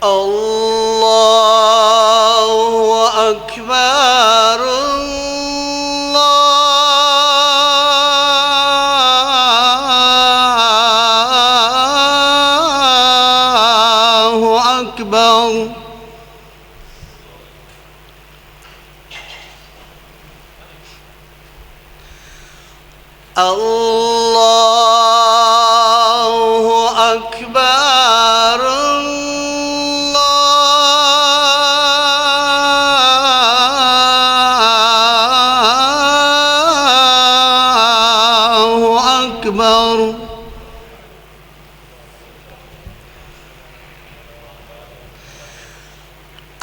الله أكبر الله أكبر. الله أكبر الله أكبر.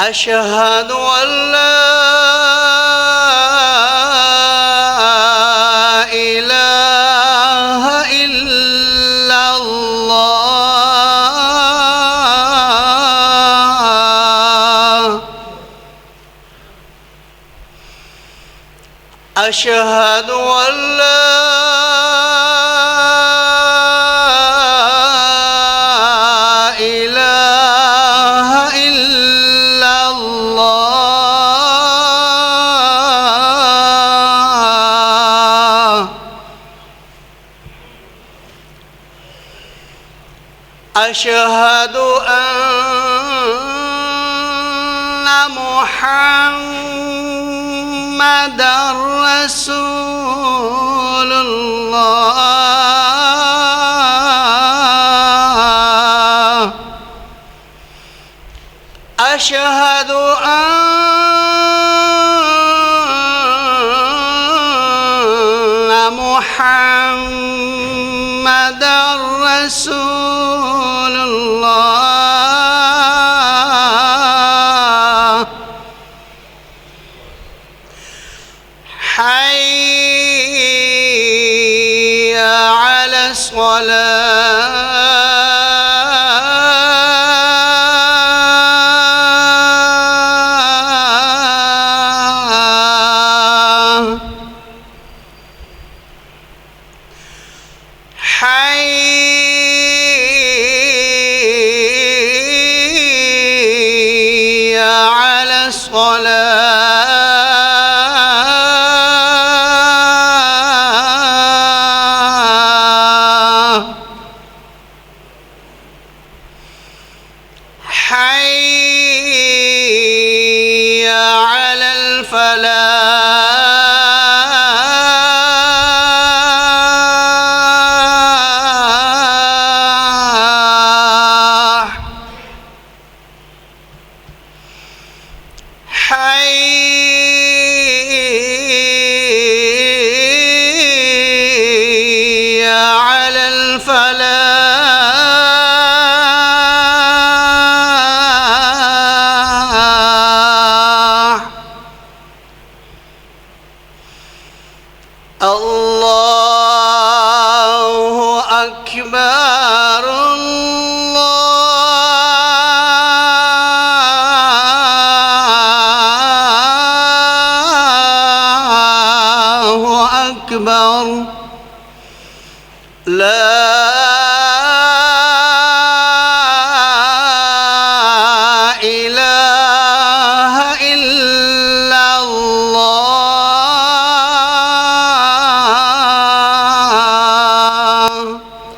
أشهد أن لا إله إلا الله. أشهد أن لا إله إلا الله. أشهد أن محمدًا رسول الله. أشهد أن محمدًا رسول الله. حي على الصلاة. حي على الصلاة. حي على الفلاح. حي